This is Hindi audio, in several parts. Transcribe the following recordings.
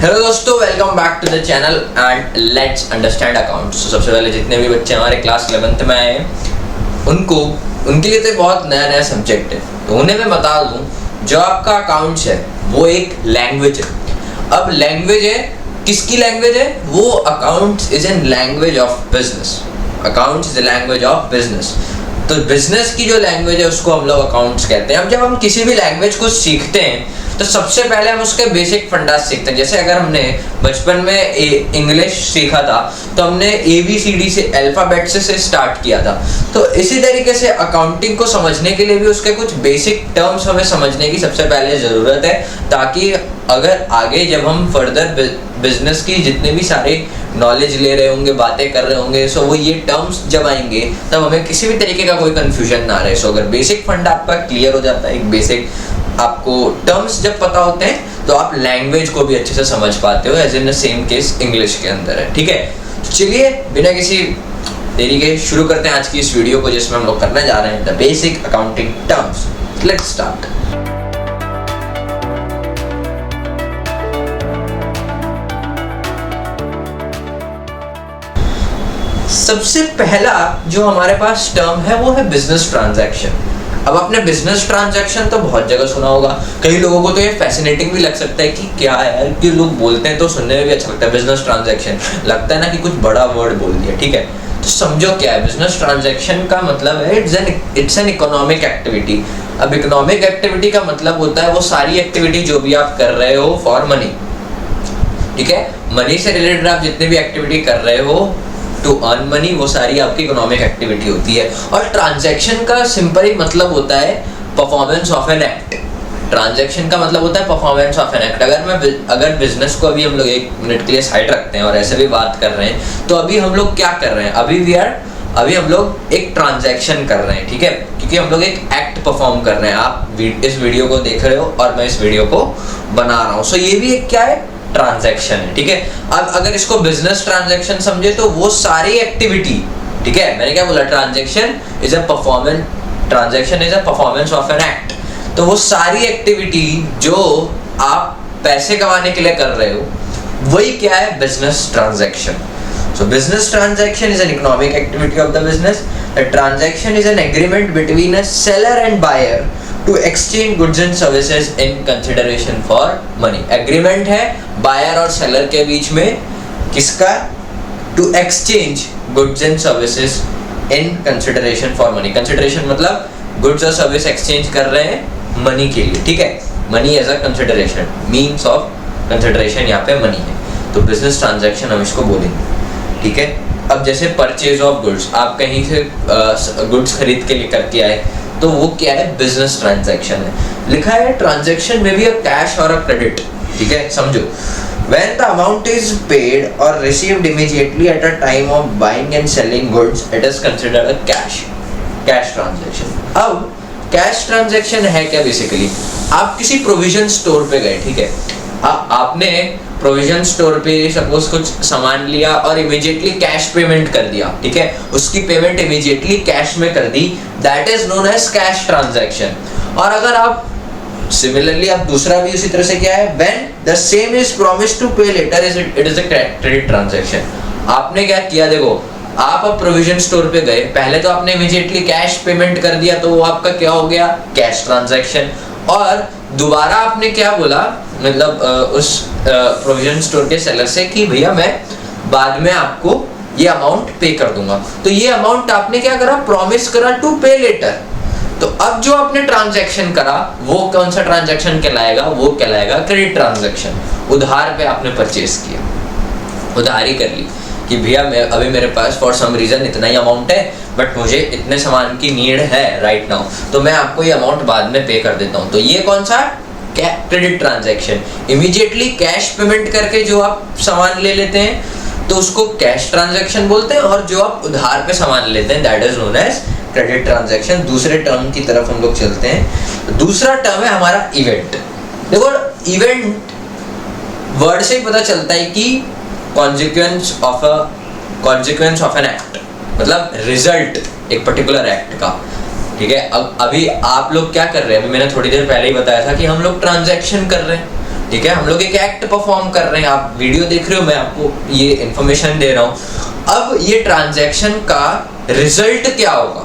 हेलो दोस्तों, welcome back to the channel and let's understand accounts. तो सबसे पहले जितने भी बच्चे हमारे क्लास 11th में आए हैं उनके लिए तो बहुत नया सब्जेक्ट है, तो उन्हें मैं बता दूं जो आपका अकाउंट्स है वो एक लैंग्वेज है। अब लैंग्वेज है, किसकी लैंग्वेज है? वो accounts is an language of business. Accounts is a language of business. तो बिजनेस की जो लैंग्वेज है उसको हम लोग अकाउंट्स कहते हैं। अब जब हम किसी भी लैंग्वेज को सीखते हैं तो सबसे पहले हम उसके बेसिक फंडास सीखते हैं। जैसे अगर हमने बचपन में इंग्लिश सीखा था तो हमने ABCD से अल्फाबेट से स्टार्ट किया था। तो इसी तरीके से अकाउंटिंग को समझने के लिए भी उसके कुछ बेसिक टर्म्स हमें समझने की सबसे पहले ज़रूरत है, ताकि अगर आगे जब हम फर्दर बिजनेस की जितने भी सारे नॉलेज ले रहे होंगे, बातें कर रहे होंगे, सो वो ये टर्म्स जब आएंगे तब हमें किसी भी तरीके का कोई कंफ्यूजन ना रहे। सो अगर बेसिक फंडा आपका क्लियर हो जाता है, एक बेसिक आपको टर्म्स जब पता होते हैं तो आप लैंग्वेज को भी अच्छे से समझ पाते हो, as in the same case English के अंदर है। ठीक है, तो चलिए बिना किसी देरी के शुरू करते हैं आज की इस वीडियो को, जिसमें हम लोग करने जा रहे हैं the basic accounting terms. Let's start. सबसे पहला जो हमारे पास टर्म है वो है बिजनेस ट्रांजैक्शन। अब आपने बिजनेस ट्रांजैक्शन तो बहुत जगह सुना होगा, कई लोगों को तो ये फैसिनेटिंग भी लग सकता है कि क्या है कि लोग बोलते हैं तो सुनने में भी अच्छा लगता है। बिजनेस ट्रांजैक्शन लगता है ना कि कुछ बड़ा वर्ड बोल दिया। ठीक है, तो समझो क्या है बिजनेस ट्रांजैक्शन का मतलब है इट्स एन इकोनॉमिक एक्टिविटी। अब इकोनॉमिक एक्टिविटी का मतलब होता है वो सारी एक्टिविटी जो भी आप कर रहे हो फॉर मनी। ठीक है, मनी से रिलेटेड आप जितनी भी एक्टिविटी कर रहे हो टू अर्न मनी, वो सारी आपकी इकोनॉमिक एक्टिविटी होती है। और ट्रांजैक्शन का सिंपल ही मतलब होता है performance of an act. Transaction का मतलब होता है परफॉर्मेंस ऑफ एन एक्ट। अगर बिजनेस को अभी हम लोग 1 मिनट के लिए साइड रखते हैं और ऐसे भी बात कर रहे हैं, तो अभी हम लोग क्या कर रहे हैं? अभी हम लोग एक ट्रांजैक्शन कर रहे हैं। ठीक है, क्योंकि हम लोग एक एक्ट परफॉर्म कर रहे हैं। आप इस वीडियो को देख रहे हो और मैं इस वीडियो को बना रहा हूँ, सो ये भी एक क्या है? ट्रांजैक्शन है। ठीक है, अब अगर इसको बिजनेस ट्रांजैक्शन समझे तो वो सारी एक्टिविटी, ठीक है, मैंने क्या बोला? Transaction is a performance of an act. तो वो सारी एक्टिविटी जो आप पैसे कमाने के लिए कर रहे हो वही क्या है? Business transaction. So business transaction is an economic activity of the business. A transaction is an agreement between a seller and buyer to exchange goods and services in consideration for money. Agreement है buyer और seller के बीच में, किसका? To exchange goods and services in consideration for money. Consideration मतलब goods और service exchange कर रहे हैं money के लिए। ठीक है, money as a consideration, means of consideration यहाँ पे money है, तो business transaction हम इसको बोलेंगे। ठीक है, अब जैसे परचेज ऑफ गुड्स, आप कहीं से गुड्स खरीद के लेकर के आए तो वो क्या है? बिजनेस ट्रांजैक्शन है। लिखा है ट्रांजैक्शन में भी अ कैश और अ क्रेडिट। ठीक है, समझो, when the amount is paid or received immediately at a time of buying and selling goods, it is considered a cash transaction। अब कैश ट्रांजैक्शन है क्या? बेसिकली आप किसी प्रोविजन स्टोर पे गए, ठीक है, आपने प्रोविजन स्टोर पे सपोज कुछ सामान लिया और इमीडिएटली कैश पेमेंट कर दिया। ठीक है, उसकी पेमेंट इमीडिएटली कैश में कर दी, that is known as cash transaction. और अगर आप सिमिलरली आप दूसरा भी उसी तरह से क्या है? When the same is promised to pay later, it is a credit transaction. आपने क्या किया? देखो, आप अब प्रोविजन स्टोर पे गए, पहले तो आपने इमीडिएटली कैश पेमेंट कर दिया, तो वो आपका क्या हो गया? Cash transaction. और दोबारा आपने क्या बोला, मतलब उस प्रोविजन स्टोर के सेलर से कि भैया मैं बाद में आपको ये अमाउंट पे कर दूंगा, तो ये अमाउंट आपने क्या करा? प्रॉमिस करा टू पे लेटर। तो अब जो आपने ट्रांजैक्शन करा वो कौन सा ट्रांजैक्शन कहलाएगा? वो कहलाएगा क्रेडिट ट्रांजैक्शन। उधार पे आपने परचेज किया, उधारी कर ली कि भैया मैं अभी मेरे पास फॉर सम रीजन इतना ही अमाउंट है, बट मुझे इतने सामान की नीड है राइट नाउ, तो मैं आपको ये अमाउंट बाद में पे कर देता हूँ। तो ये कौन सा? Credit transaction. Immediately cash payment करके जो आप सामान ले लेते हैं तो उसको कैश ट्रांजैक्शन बोलते हैं, और जो आप उधार पे सामान लेते हैं that is known as credit transaction. दूसरे टर्म की तरफ हम लोग चलते हैं। दूसरा टर्म है हमारा इवेंट। देखो, इवेंट वर्ड से ही पता चलता है कि कॉन्सिक्वेंस ऑफ एन एक्ट, मतलब रिजल्ट एक पर्टिकुलर एक्ट का। ठीक है, अब अभी आप लोग क्या कर रहे हैं? अभी मैंने थोड़ी देर पहले ही बताया था कि हम लोग ट्रांजैक्शन कर रहे हैं। ठीक है, हम लोग एक एक्ट परफॉर्म कर रहे हैं, आप वीडियो देख रहे हो, मैं आपको ये इंफॉर्मेशन दे रहा हूँ। अब ये ट्रांजैक्शन का रिजल्ट क्या होगा,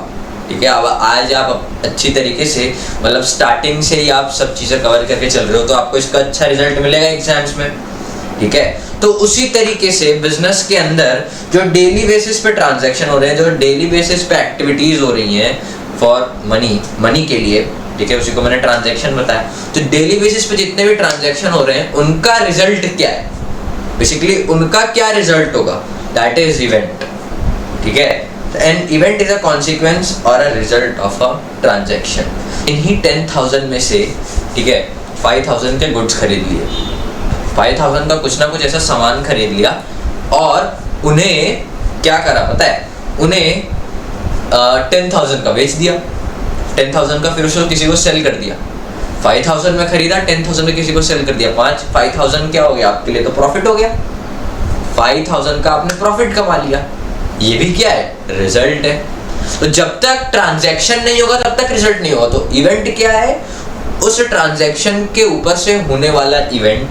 ठीक है। अब आज आप अच्छी तरीके से मतलब स्टार्टिंग से ही आप सब चीज़ें कवर करके चल रहे हो, तो आपको इसका अच्छा रिजल्ट मिलेगा एग्जाम्स में, ठीक है। तो उसी तरीके से बिजनेस के अंदर जो डेली बेसिस पे ट्रांजैक्शन हो रहे हैं, जो डेली बेसिस पे एक्टिविटीज हो रही हैं फॉर मनी के लिए, ठीक है, उसी को मैंने ट्रांजैक्शन बताया। तो डेली बेसिस पे जितने भी ट्रांजैक्शन हो रहे हैं उनका रिजल्ट क्या है, बेसिकली उनका क्या रिजल्ट होगा, दैट इज इवेंट, ठीक है। An event is a consequence और a result of a transaction. इन्हीं 10,000 में से, ठीक है, 5,000 के गुड्स खरीद लिए, 5,000 का कुछ ना कुछ ऐसा सामान खरीद लिया और उन्हें क्या करा पता है, उन्हें 10,000 का बेच दिया, 10,000 का फिर उसको किसी को सेल कर दिया। 5,000 में खरीदा, 10,000 में किसी को सेल कर दिया, 5,000 क्या हो गया आपके लिए, तो प्रॉफिट हो गया। 5,000 का आपने प्रॉफिट कमा लिया, ये भी क्या है, रिजल्ट है। तो जब तक ट्रांजैक्शन नहीं होगा तब तक रिजल्ट नहीं होगा। तो इवेंट क्या है, उस ट्रांजैक्शन के ऊपर से होने वाला इवेंट,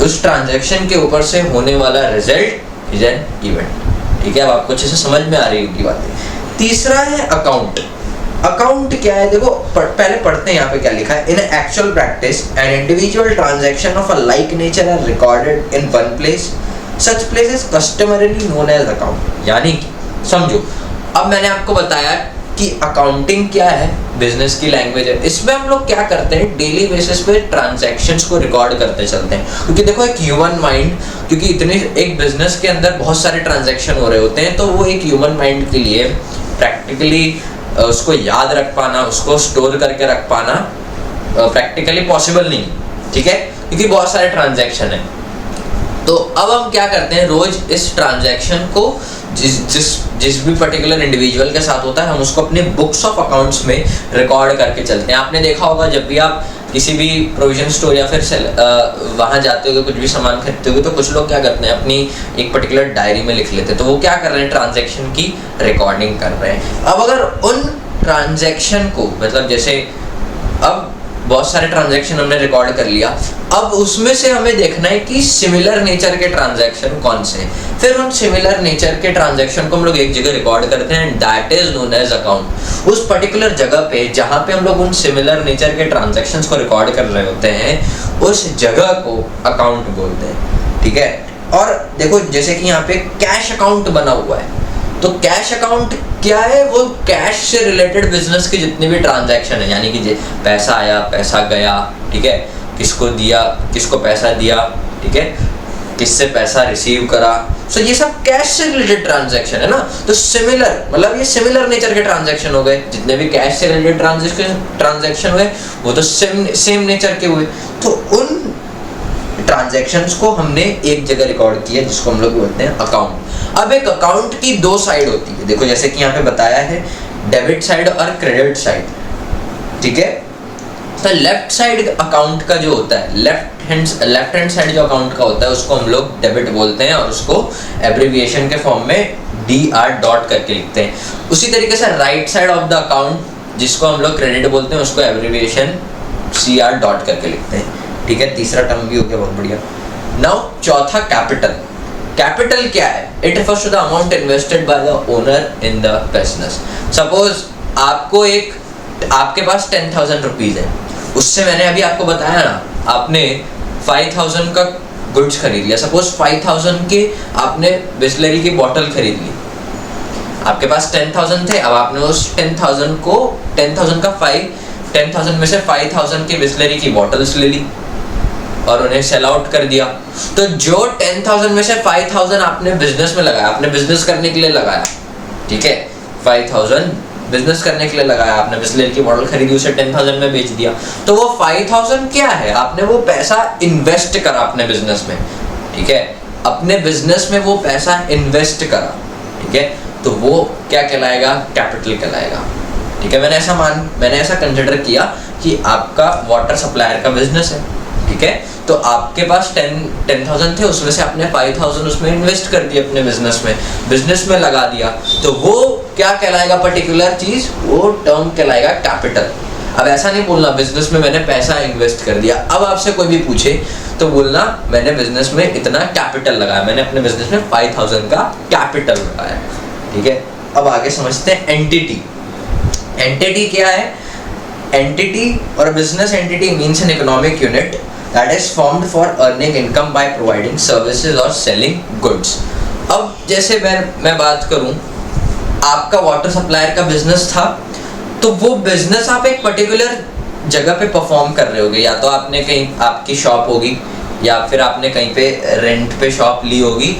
उस ट्रांजैक्शन के ऊपर से होने वाला रिजल्ट इज एन इवेंट, ठीक है। अब आपको अच्छे से समझ में आ रही होगी बातें। तीसरा है अकाउंट। अकाउंट क्या है, देखो पहले पढ़ते हैं यहाँ पे क्या लिखा है। In actual practice an individual transaction of a like nature are recorded in one place, such place is customarily known as account. यानी कि समझो, अब मैंने आपको बताया कि अकाउंटिंग क्या है, बिजनेस की लैंग्वेज है। इसमें हम लोग क्या करते हैं, डेली बेसिस पे ट्रांजैक्शंस को रिकॉर्ड करते चलते हैं, क्योंकि देखो एक ह्यूमन माइंड, क्योंकि इतने एक बिजनेस के अंदर बहुत सारे ट्रांजैक्शन हो रहे होते हैं, तो वो एक ह्यूमन माइंड के लिए प्रैक्टिकली उसको याद रख पाना, उसको स्टोर करके रख पाना प्रैक्टिकली पॉसिबल नहीं, ठीक है, क्योंकि बहुत सारे ट्रांजैक्शन है। तो अब हम क्या करते हैं, रोज इस ट्रांजैक्शन को जिस भी पर्टिकुलर इंडिविजुअल के साथ होता है, हम उसको अपने बुक्स ऑफ अकाउंट्स में रिकॉर्ड करके चलते हैं। आपने देखा होगा जब भी आप किसी भी प्रोविजन स्टोर या फिर वहाँ जाते हो, कुछ भी सामान खरीदते हो, तो कुछ लोग क्या करते हैं, अपनी एक पर्टिकुलर डायरी में लिख लेते हैं। तो वो क्या कर रहे हैं, ट्रांजैक्शन की रिकॉर्डिंग कर रहे हैं। अब अगर उन ट्रांजैक्शन को, मतलब जैसे अब बहुत सारे ट्रांजैक्शन हमने रिकॉर्ड कर लिया, अब उसमें से हमें देखना है कि सिमिलर नेचर के ट्रांजैक्शन कौन से हैं। फिर उन सिमिलर नेचर के ट्रांजैक्शन को हम लोग एक जगह रिकॉर्ड करते हैं, that is known as account. उस पर्टिकुलर जगह पे जहाँ पे हम लोग उन सिमिलर नेचर के ट्रांजैक्शंस को रिकॉर्ड कर रहे होते हैं, उस जगह को अकाउंट बोलते हैं, ठीक है। और देखो जैसे कि यहाँ पे कैश अकाउंट बना हुआ है, तो कैश अकाउंट क्या है, वो कैश से रिलेटेड बिजनेस के जितने भी ट्रांजैक्शन है, यानी कि पैसा आया, पैसा गया, ठीक है, किसको दिया, किसको पैसा दिया, ठीक है, किससे पैसा रिसीव करा, सो ये सब कैश से रिलेटेड ट्रांजैक्शन है ना। तो सिमिलर, मतलब ये सिमिलर नेचर के ट्रांजैक्शन हो गए, जितने भी कैश से रिलेटेड ट्रांजैक्शन हुए वो तो सेम नेचर के हुए। तो उन ट्रांजैक्शंस को हमने एक जगह रिकॉर्ड किया, जिसको हम लोग बोलते हैं अकाउंट। अब एक अकाउंट की दो साइड होती है, देखो जैसे कि यहाँ पे बताया है, डेबिट साइड और क्रेडिट साइड, ठीक है। तो लेफ्ट साइड अकाउंट का जो होता है, लेफ्ट हैंड साइड जो अकाउंट का होता है, उसको हम लोग डेबिट बोलते हैं और उसको एब्रिविएशन के फॉर्म में DR डॉट करके लिखते हैं। उसी तरीके से right side of the account, जिसको हम लोग क्रेडिट बोलते हैं, उसको एब्रिविएशन CR डॉट करके लिखते हैं, ठीक है। तीसरा टर्म भी हो गया, बहुत बढ़िया। नाउ चौथा कैपिटल। कैपिटल क्या है, it refers to the amount invested by the owner in the business. Suppose आपके पास 10,000 रुपीज है, उससे मैंने अभी आपको बताया ना, आपने 5,000 का गुड्स खरीद लिया। सपोज 5,000 के आपने बिस्लरी की बॉटल खरीद ली, आपके पास 10,000 थे, अब आपने उस 10,000 में से 5,000 की बिस्लरी की बॉटल्स ले ली और उन्हें सेल आउट कर दिया। तो जो 10,000 में से 5,000 आपने बिजनेस में लगाया, आपने बिजनेस करने के लिए लगाया, ठीक है, 5,000 बिजनेस करने के लिए लगाया, आपने बिस्लरी की बॉटल खरीदी, उसे 10,000 में बेच दिया। तो वो 5,000 क्या है, आपने वो पैसा इन्वेस्ट करा अपने बिजनेस में, ठीक है, अपने बिजनेस में वो पैसा इन्वेस्ट करा, ठीक है। तो वो क्या कहलाएगा, कैपिटल कहलाएगा, ठीक है। मैंने ऐसा कंसिडर किया कि आपका वाटर सप्लायर का बिजनेस है, ठीक है, तो आपके पास 10,000 थे, उसमें से आपने 5,000 उसमें इन्वेस्ट कर दिया, अपने बिजनेस में लगा दिया। तो वो क्या कहलाएगा, पर्टिकुलर चीज, वो टर्म कहलाएगा कैपिटल। अब ऐसा नहीं बोलना बिजनेस में मैंने पैसा इन्वेस्ट कर दिया। अब आपसे कोई भी पूछे तो बोलना मैंने बिजनेस में इतना कैपिटल लगाया, मैंने अपने बिजनेस में 5000 का कैपिटल लगाया। ठीक है, अब आगे समझते हैं एंटिटी। एंटिटी क्या है? एंटिटी और business entity means an economic unit that is formed for earning income by providing services or selling goods। अब जैसे मैं बात करूं, आपका वाटर सप्लायर का बिजनेस था, तो वो बिजनेस आप एक पर्टिकुलर जगह पे परफॉर्म कर रहे होगे, या तो आपने कहीं आपकी शॉप होगी या फिर आपने कहीं पे रेंट पे शॉप ली होगी,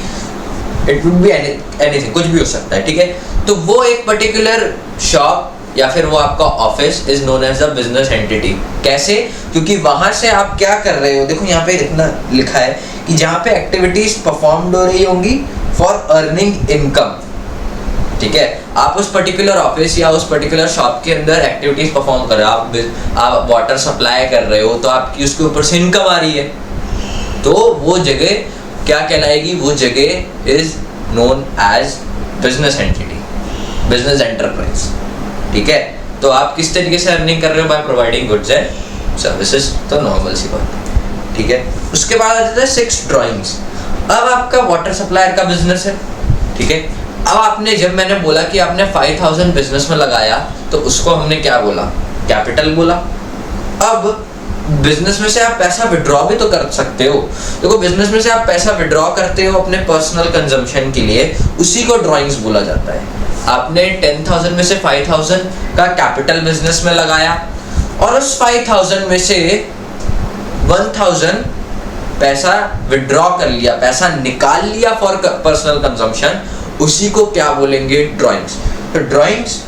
इट वुड बी एनीथिंग, कुछ भी हो सकता है। ठीक है, तो वो एक पर्टिकुलर शॉप या फिर वो आपका office is known as a business entity. कैसे? क्योंकि वहां से आप क्या कर रहे हो, देखो यहाँ पे इतना लिखा है कि जहाँ पे एक्टिविटीज परफॉर्म्ड हो रही होंगी फॉर अर्निंग इनकम। ठीक है, आप उस पर्टिकुलर ऑफिस या उस पर्टिकुलर शॉप के अंदर एक्टिविटीज परफॉर्म कर रहे हो, आप वाटर सप्लाई कर रहे हो, तो आपकी उसके ऊपर से इनकम आ रही है, तो वो जगह क्या कहलाएगी? वो जगह is known as business entity, business enterprise. ठीक है, तो आप किस तरीके से अर्निंग कर रहे हो? By providing goods and services, तो नॉर्मल सी बात। ठीक है, उसके बाद आ जाता है 6 ड्राइंग्स। अब आपका वाटर सप्लायर का बिजनेस है। ठीक है, अब आपने, जब मैंने बोला कि आपने 5000 बिजनेस में लगाया, तो उसको हमने क्या बोला? कैपिटल बोला। अब बिजनेस में से आप पैसा विड्रॉ भी तो कर सकते हो। देखो, बिजनेस में से आप पैसा विड्रॉ करते हो अपने पर्सनल कंजम्पशन के लिए, उसी को ड्राइंग्स बोला जाता है। आपने 10,000 में से 5,000 का कैपिटल बिजनेस में लगाया, और उस 5,000 में से 1,000 पैसा विड्रॉ कर लिया, पैसा निकाल लिया फॉर पर्सनल कंजम्पशन, उसी को क्या बोलेंगे? ड्राइंग्स। तो drawings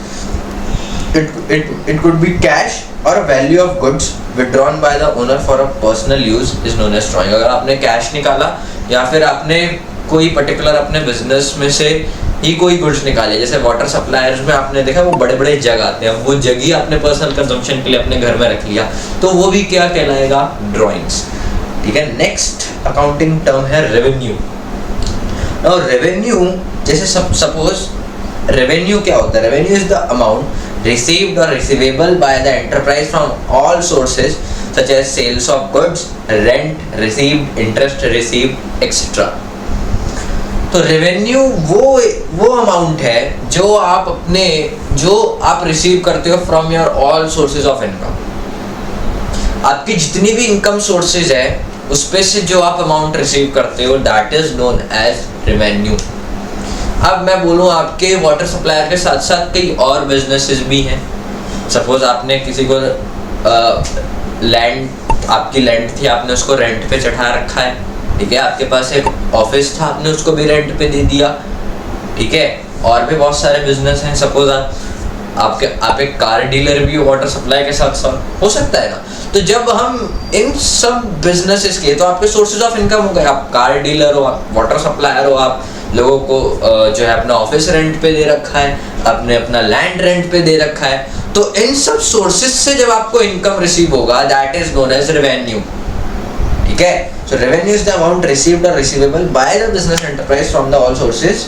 it could be cash or a value of goods withdrawn by the owner for a personal use is known as drawing। अगर आपने कैश निकाला या फिर आपने कोई पर्टिकुलर अपने बिजनेस में से ही कोई गुड्स निकाले, जैसे वाटर सप्लायर्स में आपने देखा वो बड़े बड़े जग आते हैं, वो जग ही आपने पर्सनल कंजम्पशन के लिए अपने घर में रख लिया, तो वो भी क्या कहलाएगा? ड्राइंग्स। ठीक है, नेक्स्ट अकाउंटिंग टर्म है रेवेन्यू। और रेवेन्यू, जैसे सपोज रेवेन्यू क्या होता है? Revenue is the amount received or receivable by the enterprise from all sources such as sales of goods, rent received, interest received, etc। तो रेवेन्यू वो अमाउंट है जो आप रिसीव करते हो from your all sources of income. आपकी जितनी भी इनकम सोर्सेज है उस पे से जो आप अमाउंट रिसीव करते हो, that is known as revenue. अब मैं बोलूँ, आपके वाटर सप्लायर के साथ साथ कई और बिजनेसेस भी हैं। सपोज आपने किसी को लैंड, आपकी लैंड थी, आपने उसको रेंट पे चढ़ा रखा है। ठीक है, आपके पास एक ऑफिस था, आपने उसको भी रेंट पे दे दिया। ठीक है, और भी बहुत सारे बिजनेस हैं। सपोज आप एक कार डीलर भी हो वाटर सप्लाई के साथ साथ, हो सकता है ना। तो जब हम इन सब बिजनेसेस के, तो आपके सोर्सेज ऑफ इनकम हो गए, आप कार डीलर हो, आप वाटर सप्लायर हो, आप लोगों को जो है अपना ऑफिस रेंट पे दे रखा है, आपने अपना लैंड रेंट पे दे रखा है, तो इन सब सोर्सेज से जब आपको इनकम रिसीव होगा, that is known as revenue. ठीक है, so revenue is the amount received और receivable by the business enterprise from the all sources.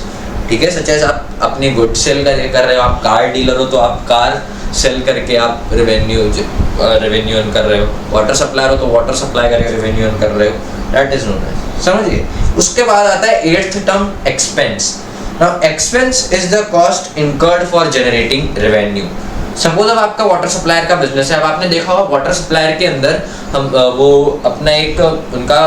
ठीक है, सच एज आप अपनी गुड सेल कर रहे हो, आप कार डीलर हो तो आप कार सेल करके आप रेवेन्यू अर्न कर रहे हो, वाटर सप्लायर हो तो वाटर सप्लाई करके रेवेन्यू अर्न कर रहे हो, दैट इज नोन एज। समझिए। उसके बाद आता है 8th term expense. Now expense is the cost incurred for generating revenue. Suppose अब आपका वाटर सप्लायर का बिजनेस है। अब आपने देखा होगा वाटर सप्लायर के अंदर हम वो अपना एक उनका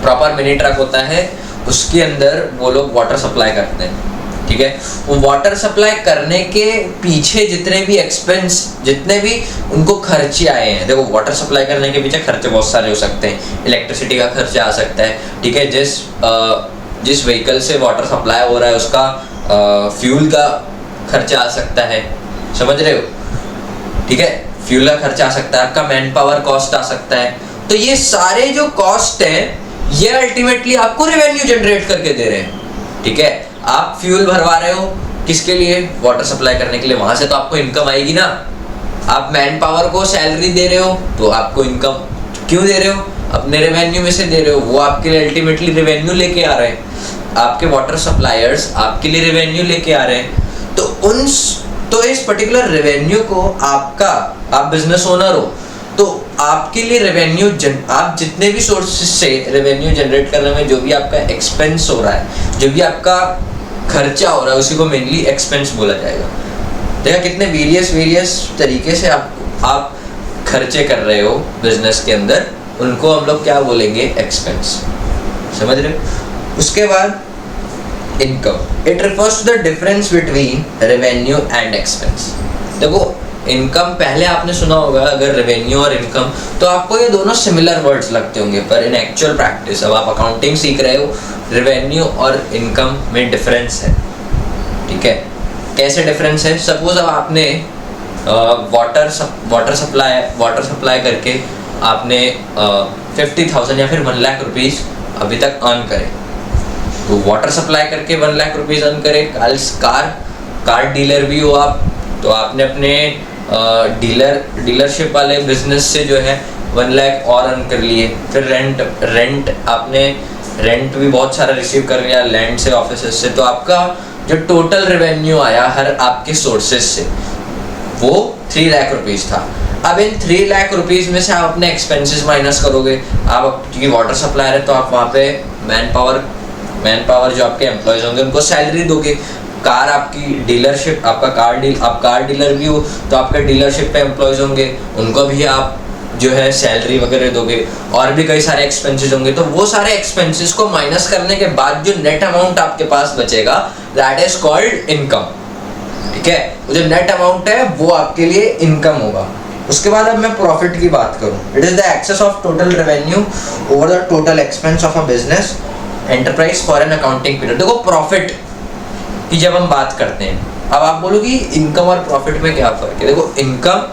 प्रॉपर मिनी ट्रक होता है, उसके अंदर वो लोग वाटर सप्लाई करते हैं। ठीक है, वो वाटर सप्लाई करने के पीछे जितने भी एक्सपेंस, जितने भी उनको खर्चे आए हैं, देखो वाटर सप्लाई करने के पीछे खर्चे बहुत सारे हो सकते हैं। इलेक्ट्रिसिटी का खर्चा आ सकता है। ठीक है, जिस व्हीकल से वाटर सप्लाई हो रहा है उसका फ्यूल का खर्चा आ सकता है, समझ रहे हो। ठीक है, फ्यूल का खर्चा आ सकता है, आपका मैन पावर कॉस्ट आ सकता है। तो ये सारे जो कॉस्ट हैं, ये अल्टीमेटली आपको रेवेन्यू जनरेट करके दे रहे हैं। ठीक है, आप फ्यूल भरवा रहे हो किसके लिए? वाटर सप्लाई करने के लिए, वहां से तो आपको इनकम आएगी ना। आप मैन पावर को सैलरी दे रहे हो तो आपको इनकम क्यों दे रहे हो? अपने रेवेन्यू में से दे रहे हो, वो आपके लिए अल्टीमेटली रेवेन्यू लेके आ रहे हैं। आपके वाटर सप्लायर्स आपके लिए रेवेन्यू लेके आ रहे हैं। तो तो इस पर्टिकुलर रेवेन्यू को आप बिजनेस ओनर हो तो आपके लिए रेवेन्यू आप जितने भी सोर्सेज से रेवेन्यू जनरेट करने में जो भी आपका एक्सपेंस हो रहा है, जो भी आपका खर्चा हो रहा है, उसी को मेनली एक्सपेंस बोला जाएगा। देखा कितने वेरियस तरीके से आप खर्चे कर रहे हो बिजनेस के अंदर, उनको हम लोग क्या बोलेंगे, एक्सपेंस। समझ रहे हो? उसके बाद income, it refers to the difference between revenue and expense. देखो इनकम पहले आपने सुना होगा, अगर रेवेन्यू और इनकम, तो आपको ये दोनों सिमिलर वर्ड्स लगते होंगे, पर इन एक्चुअल प्रैक्टिस अब आप अकाउंटिंग सीख रहे हो, रेवेन्यू और इनकम में डिफरेंस है। ठीक है, कैसे डिफरेंस है? सपोज अब आपने वाटर सप्लाई करके आपने 50,000 या फिर 1 लाख रुपीज़ अभी तक अर्न करे, तो वाटर सप्लाई करके 1 लाख रुपीज़ अर्न करे। कार डीलर भी हो आप, तो आपने अपने डीलरशिप वाले बिजनेस से जो है 1 लाख और अर्न कर लिए। फिर रेंट आपने रेंट भी बहुत सारा रिसीव कर लिया लैंड से, ऑफिस से, तो आपका जो टोटल रेवेन्यू आया हर आपके सोर्सेज से वो 3 लाख रुपीज़ था। अब इन 3 लाख रुपीज़ में से आप अपने एक्सपेंसेस माइनस करोगे। आप क्योंकि वाटर सप्लायर है तो आप वहाँ पे मैन पावर जो आपके एम्प्लॉयज़ होंगे उनको सैलरी दोगे। कार आपकी डीलरशिप, आप कार डीलर भी हो तो आपके डीलरशिप पे एम्प्लॉयज़ होंगे, उनको भी आप जो है सैलरी वगैरह दोगे, और भी कई सारे एक्सपेंसेस होंगे। तो वो सारे एक्सपेंसेस को माइनस करने के बाद जो नेट अमाउंट आपके पास बचेगा, दैट इज कॉल्ड इनकम। ठीक है, वो जो नेट अमाउंट है वो आपके लिए इनकम होगा। उसके बाद अब मैं प्रॉफिट की बात करूं, it is the excess of total revenue over the total expense of a business enterprise for an accounting period. देखो प्रॉफिट की जब हम बात करते हैं, अब आप बोलो कि इनकम और प्रॉफिट में क्या फर्क है। देखो इनकम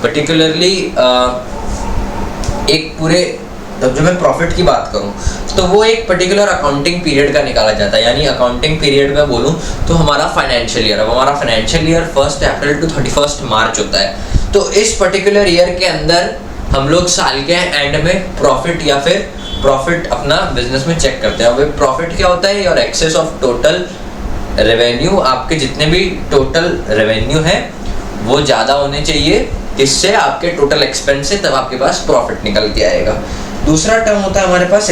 पर्टिकुलरली एक पूरे, जब मैं प्रॉफिट की बात करूं तो वो एक पर्टिकुलर अकाउंटिंग पीरियड का निकाला जाता है। यानी अकाउंटिंग पीरियड में बोलूं तो हमारा फाइनेंशियल ईयर, अब हमारा फाइनेंशियल ईयर 1 अप्रैल टू 31 मार्च होता है। तो इस पर्टिकुलर ईयर के अंदर हम लोग साल के एंड में प्रॉफिट या फिर प्रॉफिट अपना बिजनेस में चेक करते हैं। अब प्रॉफिट क्या होता है? और एक्सेस ऑफ टोटल रेवेन्यू, आपके जितने भी टोटल रेवेन्यू है वो ज़्यादा होने चाहिए, इससे आपके टोटल एक्सपेंस से तब आपके पास प्रॉफिट निकल के आएगा। दूसरा टर्म होता है हमारे पास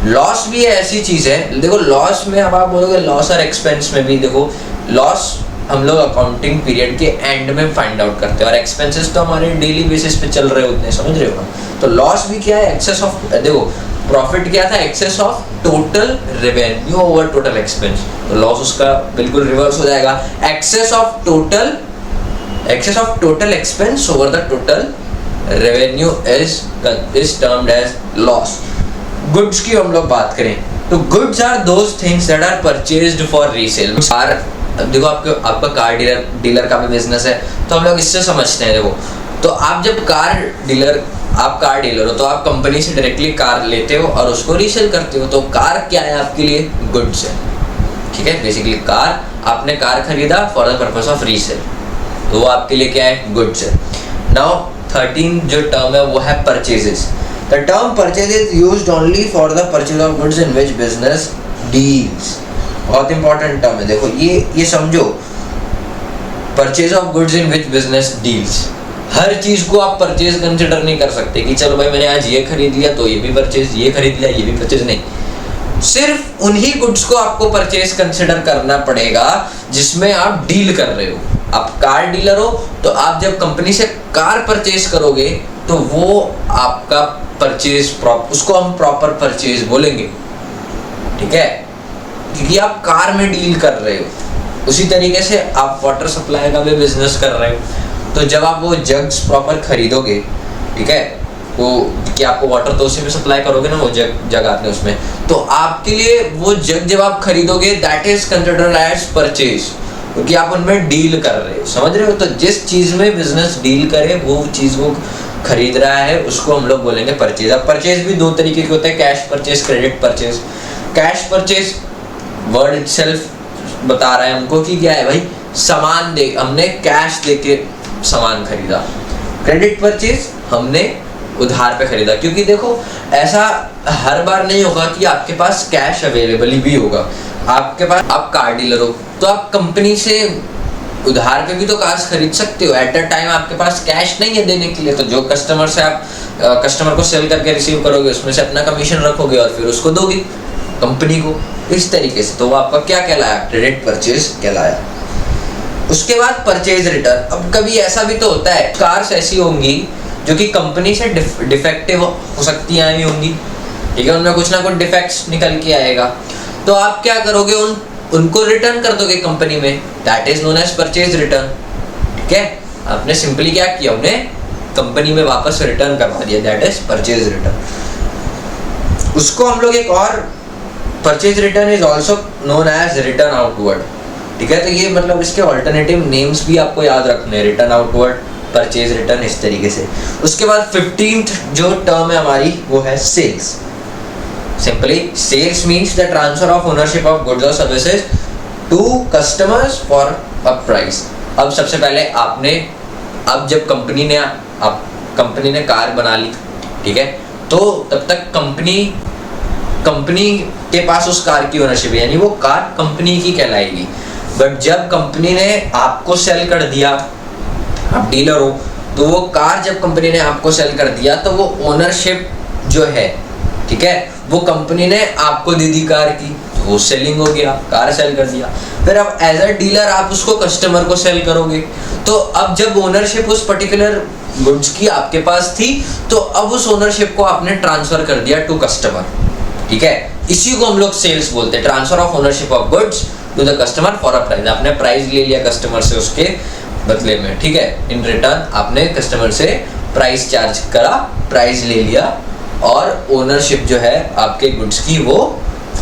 लॉस भी ऐसी चीज़ है। देखो लॉस में अब आप बोलोगे लॉस और एक्सपेंस में भी, देखो लॉस हम लोग अकाउंटिंग पीरियड के एंड में फाइंड आउट करते हैं, और एक्सपेंसेस तो हमारे डेली बेसिस पे चल रहे होते हैं, समझ रहे हो ना। तो लॉस भी क्या है? एक्सेस ऑफ, देखो प्रॉफिट क्या था? Excess of total revenue over total expense. तो लॉस उसका बिल्कुल रिवर्स हो जाएगा, excess of total expense over the total revenue is termed as loss. Goods की हम लोग बात करें तो goods are those things that are purchased for resale. देखो आपका कार डीलर का भी बिजनेस है, तो हम लोग इससे समझते हैं। देखो तो आप जब कार डीलर हो तो आप कंपनी से डायरेक्टली कार लेते हो और उसको रीसेल करते हो। तो कार क्या है आपके लिए? गुड्स है। ठीक है, बेसिकली आपने कार खरीदा for the purpose of resale, तो वो आपके लिए क्या है? गुड्स है। नाउ 13 जो टर्म है वो है purchases. The term purchase is used only for the purchase of goods in which business deals. बहुत इंपॉर्टेंट टर्म है, देखो ये समझो, purchase of goods in which business deals. हर चीज को आप परचेज कंसिडर नहीं कर सकते कि चलो भाई मैंने आज ये खरीद लिया तो ये भी परचेज, ये खरीद लिया ये भी परचेज, नहीं। सिर्फ उन्हीं गुड्स को आपको परचेज कंसिडर करना पड़ेगा जिसमें आप डील कर रहे हो। आप कार डीलर हो तो आप जब कंपनी से कार परचेज करोगे तो वो आपका परचेज, उसको हम प्रॉपर परचेज बोलेंगे। ठीक है, क्योंकि आप कार में डील कर रहे हो। उसी तरीके से आप वाटर सप्लाई का भी बिजनेस कर रहे हो, तो जब आप वो जग्स प्रॉपर खरीदोगे, ठीक है, वो कि आपको वाटर तो उसी में सप्लाई करोगे ना, वो जग आते हैं उसमें, तो आपके लिए वो जग जब आप खरीदोगे that is considered as purchase, क्योंकि आप उनमें डील कर रहे हो। समझ रहे हो? तो जिस चीज़ में बिजनेस डील करे वो चीज़ वो खरीद रहा है उसको हम लोग बोलेंगे परचेज। अब परचेज भी 2 तरीके के होते हैं, cash purchase, credit purchase. Cash purchase word itself बता रहा है हमको कि क्या है भाई, सामान दे, हमने कैश दे के सामान खरीदा। क्रेडिट परचेज हमने उधार पे खरीदा, क्योंकि देखो ऐसा हर बार नहीं होगा कि आपके पास कैश अवेलेबल भी होगा। आपके पास, आप कार डीलर हो तो आप कंपनी से उधार पे भी तो कार्स खरीद सकते हो। एट अ टाइम आपके पास कैश नहीं है देने के लिए, तो जो कस्टमर से आप कस्टमर को सेल करके रिसीव करोगे उसमें से अपना कमीशन रखोगे और फिर उसको दोगे कंपनी को, इस तरीके से। तो वो आपका क्या कहलाया, क्रेडिट परचेज कहलाया। उसके बाद परचेज रिटर्न। अब कभी ऐसा भी तो होता है, कार्स ऐसी होंगी जो कि कंपनी से डिफेक्टिव हो सकती हैं होंगी, ठीक है, उनमें कुछ ना कुछ डिफेक्ट्स निकल के आएगा, तो आप क्या करोगे, उनको रिटर्न कर दोगे कंपनी में, that is known as purchase return. ठीक है, आपने सिंपली क्या किया, उन्हें कंपनी में वापस रिटर्न करवा दिया, दैट इज परचेज रिटर्न। उसको हम लोग एक और, purchase return is also known as return outward. ठीक है, तो ये मतलब इसके ऑल्टरनेटिव नेम्स भी आपको याद रखने हैं, रिटर्न आउटवर्ड, परचेज रिटर्न, इस तरीके से। उसके बाद 15th जो टर्म है हमारी वो है sales. Simply sales means the transfer of ownership of goods और services to customers for a price. अब सबसे पहले अब जब कंपनी ने कार बना ली, ठीक है, तो तब तक कंपनी के पास उस कार की ओनरशिप है, यानी वो कार कंपनी की कहलाएगी। बट जब कंपनी ने आपको सेल कर दिया, आप डीलर हो, तो वो कार जब कंपनी ने आपको सेल कर दिया तो वो ओनरशिप जो है, ठीक है, वो कंपनी ने आपको दे दी कार की, तो वो सेलिंग हो गया, कार सेल कर दिया। फिर अब एज अ डीलर आप उसको कस्टमर को सेल करोगे, तो अब जब ओनरशिप उस पर्टिकुलर गुड्स की आपके पास थी, तो अब उस ओनरशिप को आपने ट्रांसफर कर दिया टू कस्टमर। ठीक है, इसी को हम लोग सेल्स बोलते हैं, transfer of ownership of goods to the customer for a price. आपने प्राइस ले लिया कस्टमर से उसके बदले में, ठीक है, इन रिटर्न आपने कस्टमर से प्राइस चार्ज करा, प्राइस ले लिया, और ओनरशिप जो है आपके गुड्स की वो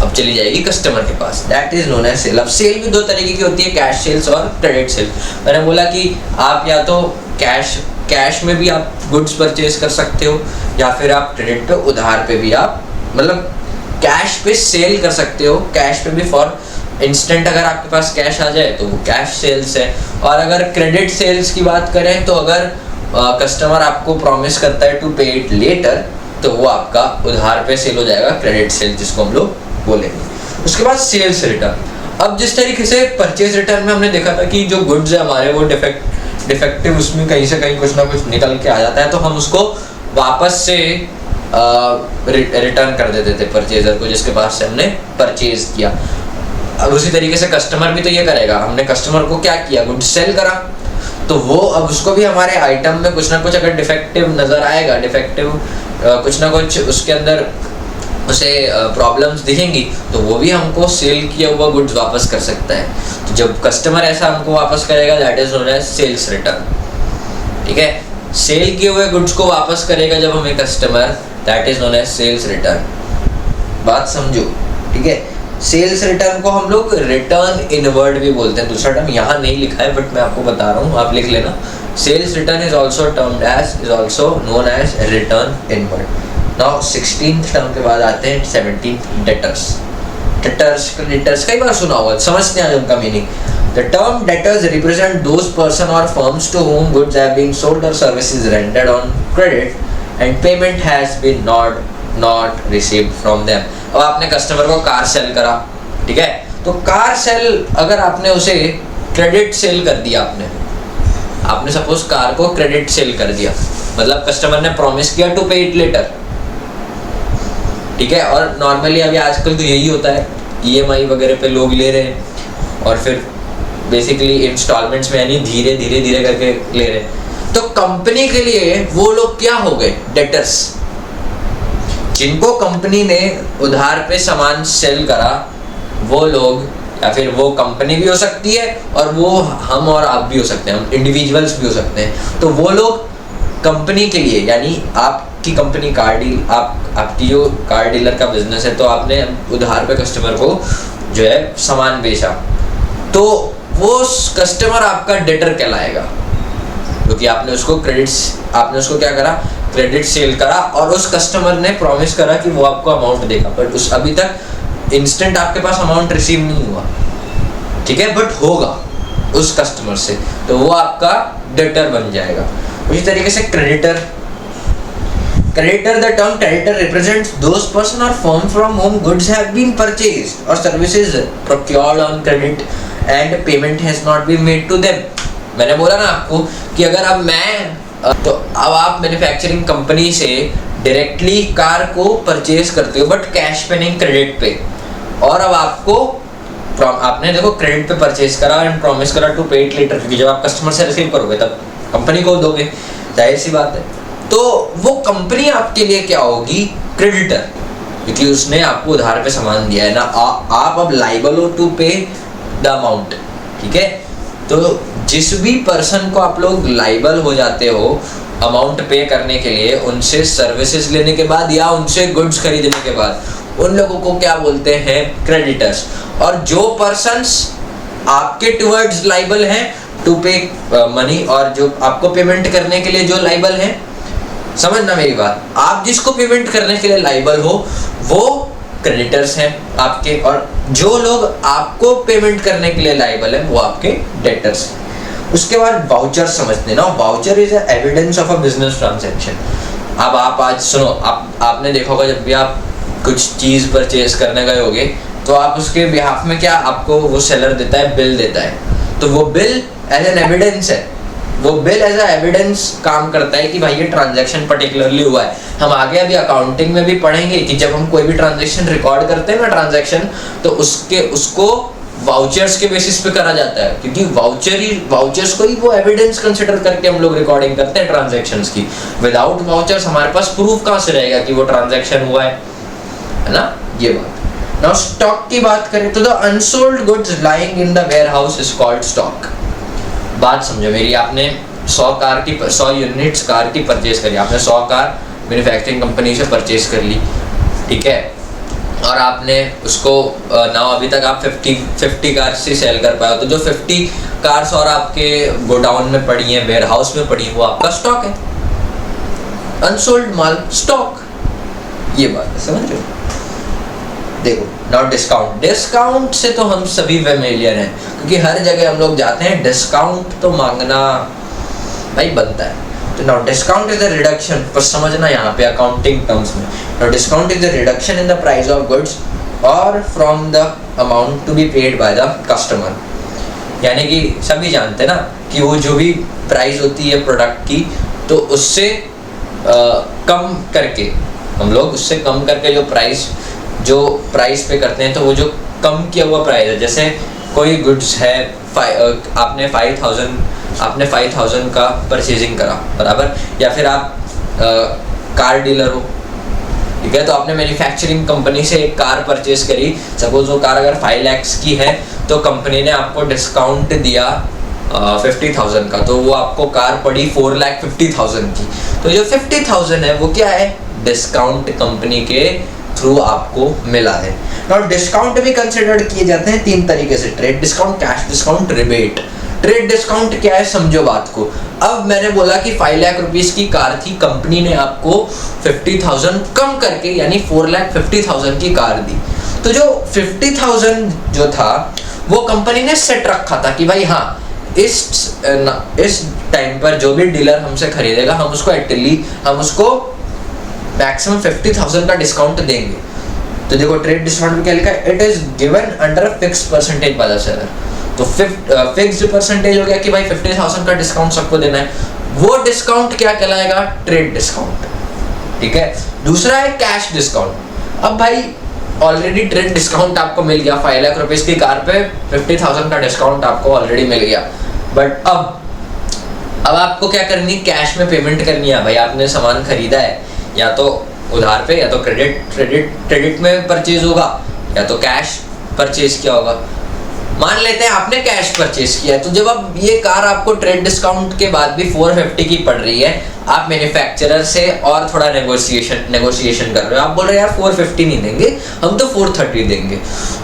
अब चली जाएगी कस्टमर के पास, that is known as sale. अब सेल भी दो तरीके की होती है, कैश सेल्स और क्रेडिट सेल। मैंने बोला कि आप या तो कैश में भी आप गुड्स परचेज कर सकते हो, या फिर आप क्रेडिट पे, उधार पे भी आप, मतलब कैश पे सेल कर सकते हो, कैश पे भी फॉर इंस्टेंट अगर आपके पास कैश आ जाए तो वो कैश सेल्स है। और अगर क्रेडिट सेल्स की बात करें तो अगर कस्टमर आपको प्रॉमिस करता है टू पे इट लेटर, तो वो आपका उधार पे सेल हो जाएगा, क्रेडिट सेल जिसको हम लोग बोलेंगे। उसके बाद सेल्स रिटर्न। अब जिस तरीके से परचेज रिटर्न में हमने देखा था कि जो गुड्स है हमारे वो डिफेक्टिव, उसमें कहीं से कहीं कुछ ना कुछ निकल के आ जाता है, तो हम उसको वापस से रिटर्न कर देते थे परचेजर को जिसके पास से हमने परचेज किया। अब उसी तरीके से कस्टमर भी तो ये करेगा, हमने कस्टमर को क्या किया, गुड्स सेल करा, तो वो अब उसको भी हमारे आइटम में कुछ ना कुछ अगर डिफेक्टिव नज़र आएगा, डिफेक्टिव कुछ ना कुछ उसके अंदर उसे प्रॉब्लम्स दिखेंगी, तो वो भी हमको सेल किया हुआ गुड्स वापस कर सकता है। तो जब कस्टमर ऐसा हमको वापस करेगा, that is known as sales return. ठीक है, सेल किए हुए गुड्स को वापस करेगा जब हमें customer, that is known as sales return. बात समझो, ठीक है। सेल्स रिटर्न को हम लोग रिटर्न इनवर्ड भी बोलते हैं, दूसरा टर्म यहाँ नहीं लिखा है बट मैं आपको बता रहा हूँ, आप लिख लेना। Sales return is also termed as, is also known as return inward. Now 16th term के बाद आते हैं 17th डेटर्स। डेटर्स कई बार सुना होगा, समझते हैं उनका meaning. The term debtors represent those person or firms to whom goods have been sold or services rendered on credit and payment has been not received from them। अब आपने कस्टमर को कार सेल करा, ठीक है, तो कार सेल अगर आपने उसे क्रेडिट सेल कर दिया, आपने सपोज कार को क्रेडिट सेल कर दिया, मतलब कस्टमर ने प्रॉमिस किया टू पे इट लेटर, ठीक है, और नॉर्मली अभी आजकल तो यही होता है, EMI वगैरह पे लोग ले रहे हैं और फिर बेसिकली इंस्टॉलमेंट्स में, यानी धीरे धीरे करके ले रहे हैं। तो कंपनी के लिए वो लोग क्या हो गए, डेटर्स। जिनको कंपनी ने उधार पे सामान सेल करा, वो लोग, या फिर वो कंपनी भी हो सकती है और वो हम और आप भी हो सकते हैं, हम इंडिविजुअल्स भी हो सकते हैं। तो वो लोग कंपनी के लिए, यानी आपकी कंपनी कार डील, आपकी जो कार डीलर का बिजनेस है, तो आपने उधार पे कस्टमर को जो है सामान बेचा, तो वो कस्टमर आपका डेटर कहलाएगा, क्योंकि आपने उसको क्या करा, क्रेडिट सेल करा, और उस कस्टमर ने प्रॉमिस करा कि वो आपको अमाउंट देगा, बट उस अभी तक इंस्टेंट आपके पास अमाउंट रिसीव नहीं हुआ, ठीक है, बट होगा उस कस्टमर से, तो वो आपका डेटर बन जाएगा। उसी तरीके से creditor, the term creditor represents those person or firm from whom goods have been purchased or services procured on credit and payment has not been made to them. मैंने बोला ना आपको कि अगर अब तो अब आप मैन्युफैक्चरिंग कंपनी से डायरेक्टली कार को परचेज करते हो बट कैश पे नहीं, क्रेडिट पे, और अब आपने देखो क्रेडिट पे परचेज करा एंड प्रॉमिस करा टू पे इट लेटर, क्योंकि जब आप कस्टमर से रिसीव करोगे तब कंपनी को दोगे, जाहिर सी बात है। तो वो कंपनी आपके लिए क्या होगी? क्रेडिटर, क्योंकि उसने आपको उधार पे सामान दिया है ना। आप अब लाइबल हो टू पे द अमाउंट, ठीक है। तो जिस भी पर्सन को आप लोग लाइबल हो जाते हो अमाउंट पे करने के लिए, उनसे सर्विसेज लेने के बाद या उनसे गुड्स खरीदने के बाद, उन लोगों को क्या बोलते हैं? क्रेडिटर्स। और जो पर्सन्स आपके टुवर्ड्स लाइबल हैं टू पे मनी, और जो आपको पेमेंट करने के लिए जो लाइबल हैं, समझना मेरी बात, आप जिसको पेमेंट करने के लिए लाइबल हो वो क्रेडिटर्स हैं आपके, और जो लोग आपको पेमेंट करने के लिए लाइबल है वो आपके डेटर्स हैं। उसके बाद वाउचर समझते ना, voucher is evidence of a business transaction. अब आप आज सुनो, आपने देखा होगा जब भी आप कुछ चीज़ परचेज करने गए होगे तो आप उसके बिहाफ में क्या आपको वो सेलर देता है? बिल देता है। तो वो बिल एज एन एविडेंस है, वो बिल एज ए एविडेंस काम करता है कि भाई ये ट्रांजैक्शन पर्टिकुलरली हुआ है। हम आगे अभी अकाउंटिंग में भी पढ़ेंगे कि जब हम कोई भी ट्रांजैक्शन रिकॉर्ड करते हैं ना ट्रांजैक्शन, तो उसको वाउचर्स के बेसिस पे करा जाता है, क्योंकि वाउचर्स को ही वो एविडेंस कंसिडर करके हम लोग रिकॉर्डिंग करते हैं ट्रांजैक्शंस की। विदाउट वाउचर्स हमारे पास प्रूफ कहाँ से रहेगा कि वो ट्रांजैक्शन हुआ है ना, ये बात। नाउ स्टॉक की बात करें तो the unsold goods lying in the warehouse is called stock. बात समझो मेरी, आपने 100 यूनिट्स कार की परचेज करी, आपने 100 कार मैन्युफैक्चरिंग कंपनी से परचेज कर ली, ठीक है, और आपने उसको ना अभी तक आप 50 कार से सेल कर पाए हो। तो जो 50 कार्स और आपके गोडाउन में पड़ी हैं, वेयर हाउस में पड़ी हैं, वो आपका स्टॉक है, अनसोल्ड माल स्टॉक, ये बात है, समझ लो। देखो नाउ डिस्काउंट से तो हम सभी फेमिलियर हैं, क्योंकि हर जगह हम लोग जाते हैं, डिस्काउंट तो मांगना भाई बनता है। तो now discount is the reduction, पर समझना यहाँ पे अकाउंटिंग टर्म्स में, now discount is the reduction in the price of goods और from the amount to be paid by the customer. यानी कि सभी जानते हैं ना कि वो जो भी प्राइस होती है प्रोडक्ट की, तो उससे कम करके हम लोग उससे कम करके जो प्राइस पे करते हैं, तो वो जो कम किया हुआ प्राइस है, जैसे कोई गुड्स है आपने 5000 का परचेजिंग करा, बराबर, या फिर आप कार डीलर हो, ठीक है, तो आपने मैन्युफैक्चरिंग कंपनी से एक कार परचेज करी, सपोज वो कार अगर 5 लाख की है, तो कंपनी ने आपको डिस्काउंट दिया 50,000 का, तो वो आपको कार पड़ी 4,50,000 की। तो जो 50,000 है वो क्या है? डिस्काउंट कंपनी के थ्रू आपको मिला है। और डिस्काउंट भी कंसिडर किए जाते हैं 3 तरीके से, trade discount, cash discount, rebate. Trade discount क्या है समझो बात को। अब मैंने बोला कि 5 लाख रुपीस की कार थी, कंपनी ने आपको 50,000 कम करके यानी 4,50,000 की कार दी। तो जो 50,000 जो था वो कंपनी ने सेट रखा था कि भाई हाँ इस टाइम पर जो भी डीलर हमसे खरीदेगा हम उसको मैक्सिमम 50,000 का डिस्काउंट देंगे। तो देखो ट्रेड डिस्काउंट में क्या लिखा है? It is given under a fixed percentage by the seller. तो फिक्स्ड परसेंटेज हो गया कि भाई 50,000 का डिस्काउंट सबको देना है, वो डिस्काउंट क्या कहलाएगा? ट्रेड डिस्काउंट, ठीक है। दूसरा है कैश डिस्काउंट। अब भाई ऑलरेडी ट्रेड डिस्काउंट आपको मिल गया, 5 लाख रुपीस की कार पे 50,000 का डिस्काउंट आपको ऑलरेडी मिल गया, बट अब आपको क्या करनी? कैश में पेमेंट करनी है। भाई आपने सामान खरीदा है, या तो उधार पे या तो क्रेडिट में परचेज होगा, या तो कैश परचेज किया होगा। मान लेते हैं आपने कैश परचेज किया है, तो जब अब ये कार आपको ट्रेड डिस्काउंट के बाद भी 450 की पड़ रही है, आप मैन्युफैक्चरर से और थोड़ा नेगोशिएशन कर रहे हो, आप बोल रहे हो यार 450 नहीं देंगे, हम तो 430 देंगे।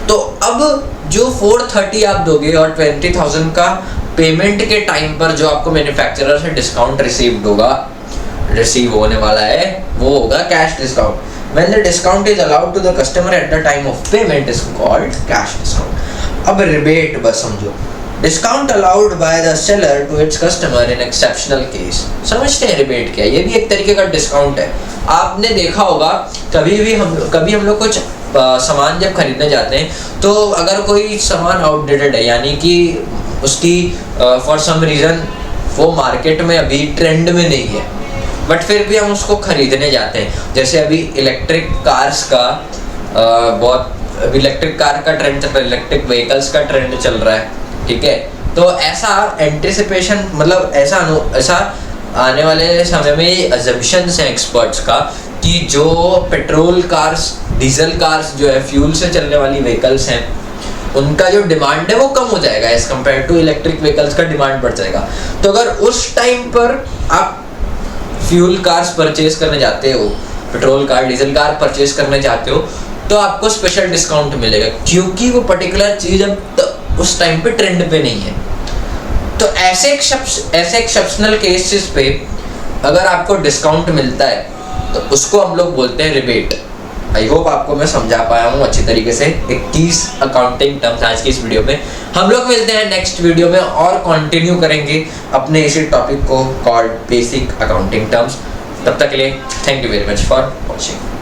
तो अब जो 430 आप दोगे और 20,000 का पेमेंट के टाइम पर जो आपको मैन्युफैक्चरर से डिस्काउंट रिसीव होने वाला है, वो होगा cash discount. When the discount is allowed to the customer at the time of payment is called cash discount. अब रिबेट बस समझो, discount allowed by the seller to its customer in exceptional case. समझते हैं रिबेट क्या? ये भी एक तरीके का डिस्काउंट है। आपने देखा होगा कभी हम लोग कुछ सामान जब खरीदने जाते हैं तो अगर कोई सामान आउटडेटेड है, यानी कि उसकी फॉर सम रीज़न वो मार्केट में अभी ट्रेंड में नहीं है, बट फिर भी हम उसको खरीदने जाते हैं। जैसे अभी इलेक्ट्रिक कार्स का बहुत इलेक्ट्रिक कार का ट्रेंड चल रहा है, इलेक्ट्रिक व्हीकल्स का ट्रेंड चल रहा है, ठीक है। तो ऐसा एंटिसिपेशन, मतलब ऐसा आने वाले समय में अजम्पशंस हैं एक्सपर्ट्स का कि जो पेट्रोल कार्स, डीजल कार्स जो है, फ्यूल से चलने वाली व्हीकल्स हैं, उनका जो डिमांड है वो कम हो जाएगा as compare to electric vehicles का डिमांड बढ़ जाएगा। तो अगर उस टाइम पर आप फ्यूल कार्स परचेज करने जाते हो, petrol car, diesel car purchase करने जाते हो, तो आपको स्पेशल डिस्काउंट मिलेगा, क्योंकि वो पर्टिकुलर चीज़ अब उस टाइम पे ट्रेंड पे नहीं है। तो ऐसे एक्सेप्शनल केसेस पे अगर आपको डिस्काउंट मिलता है तो उसको हम लोग बोलते हैं रिबेट। आई होप आपको मैं समझा पाया हूँ अच्छी तरीके से 21 अकाउंटिंग टर्म्स आज की इस वीडियो में। हम लोग मिलते हैं नेक्स्ट वीडियो में और कंटिन्यू करेंगे अपने इसी टॉपिक को कॉल्ड बेसिक अकाउंटिंग टर्म्स। तब तक के लिए thank you very much for watching.